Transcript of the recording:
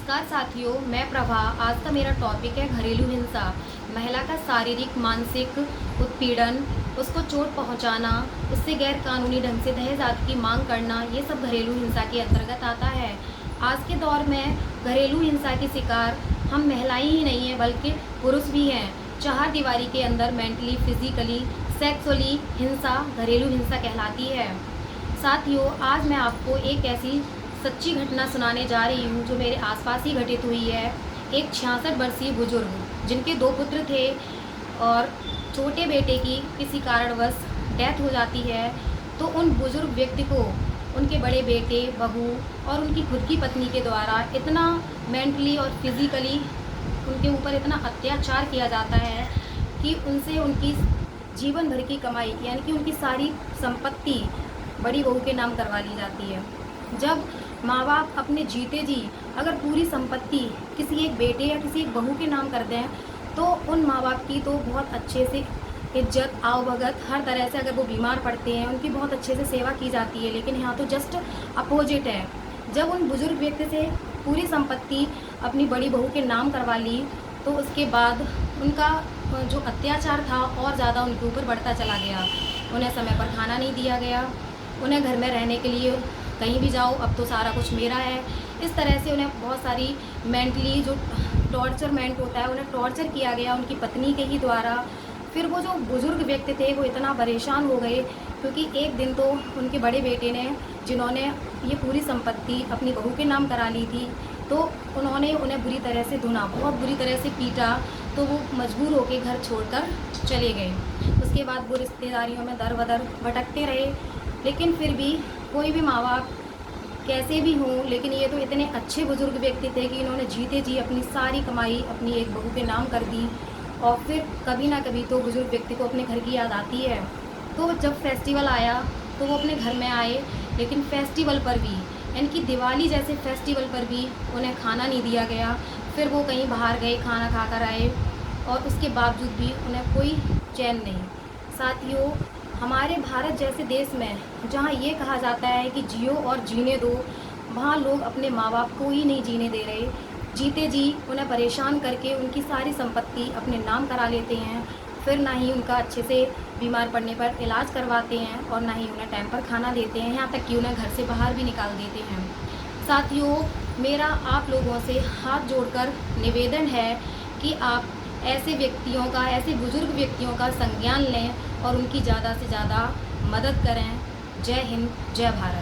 नमस्कार साथियों, मैं प्रभा। आज का मेरा टॉपिक है घरेलू हिंसा। महिला का शारीरिक मानसिक उत्पीड़न, उसको चोट पहुंचाना, उससे गैर कानूनी ढंग से दहेज आदि की मांग करना, ये सब घरेलू हिंसा के अंतर्गत आता है। आज के दौर में घरेलू हिंसा के शिकार हम महिलाएं ही नहीं हैं बल्कि पुरुष भी हैं। चार दीवारी के अंदर मेंटली, फिजिकली, सेक्सुअली हिंसा घरेलू हिंसा कहलाती है। साथियों, आज मैं आपको एक ऐसी सच्ची घटना सुनाने जा रही हूँ जो मेरे आसपास ही घटित हुई है। एक 66 वर्षीय बुजुर्ग जिनके 2 पुत्र थे और छोटे बेटे की किसी कारणवश डेथ हो जाती है, तो उन बुजुर्ग व्यक्ति को उनके बड़े बेटे, बहू और उनकी खुद की पत्नी के द्वारा इतना मेंटली और फिज़िकली उनके ऊपर इतना अत्याचार किया जाता है कि उनसे उनकी जीवन भर की कमाई यानी कि उनकी सारी संपत्ति बड़ी बहू के नाम करवा ली जाती है। जब माँ बाप अपने जीते जी अगर पूरी संपत्ति किसी एक बेटे या किसी एक बहू के नाम कर दें, तो उन माँ बाप की तो बहुत अच्छे से इज्जत, आवभगत हर तरह से, अगर वो बीमार पड़ते हैं उनकी बहुत अच्छे से सेवा की जाती है। लेकिन यहाँ तो जस्ट अपोजिट है। जब उन बुजुर्ग व्यक्ति से पूरी संपत्ति अपनी बड़ी बहू के नाम करवा ली, तो उसके बाद उनका जो अत्याचार था और ज़्यादा उनके ऊपर बढ़ता चला गया। उन्हें समय पर खाना नहीं दिया गया, उन्हें घर में रहने के लिए कहीं भी जाओ अब तो सारा कुछ मेरा है, इस तरह से उन्हें बहुत सारी मेंटली जो टॉर्चरमेंट होता है उन्हें टॉर्चर किया गया उनकी पत्नी के ही द्वारा। फिर वो जो बुज़ुर्ग व्यक्ति थे वो इतना परेशान हो गए, क्योंकि एक दिन तो उनके बड़े बेटे ने, जिन्होंने ये पूरी संपत्ति अपनी बहू के नाम करा ली थी, तो उन्होंने उन्हें बुरी तरह से धुना, बहुत बुरी तरह से पीटा, तो वो मजबूर होकर घर छोड़कर चले गए। उसके बाद वो रिश्तेदारियों में दर बदर भटकते रहे, लेकिन फिर भी कोई भी माँ बाप कैसे भी हों, लेकिन ये तो इतने अच्छे बुजुर्ग व्यक्ति थे कि इन्होंने जीते जी अपनी सारी कमाई अपनी एक बहू के नाम कर दी। और फिर कभी ना कभी तो बुजुर्ग व्यक्ति को अपने घर की याद आती है। तो जब फेस्टिवल आया तो वो अपने घर में आए, लेकिन फेस्टिवल पर भी, यानी कि दिवाली जैसे फेस्टिवल पर भी उन्हें खाना नहीं दिया गया। फिर वो कहीं बाहर गए, खाना खा कर आए, और उसके बावजूद भी उन्हें कोई चैन नहीं। साथियों, हमारे भारत जैसे देश में जहाँ ये कहा जाता है कि जियो और जीने दो, वहाँ लोग अपने माँ बाप को ही नहीं जीने दे रहे। जीते जी उन्हें परेशान करके उनकी सारी संपत्ति अपने नाम करा लेते हैं। फिर ना ही उनका अच्छे से बीमार पड़ने पर इलाज करवाते हैं और ना ही उन्हें टाइम पर खाना देते हैं, यहाँ तक कि उन्हें घर से बाहर भी निकाल देते हैं। साथियों, मेरा आप लोगों से हाथ जोड़कर निवेदन है कि आप ऐसे व्यक्तियों का, ऐसे बुजुर्ग व्यक्तियों का संज्ञान लें और उनकी ज़्यादा से ज़्यादा मदद करें। जय हिंद, जय भारत।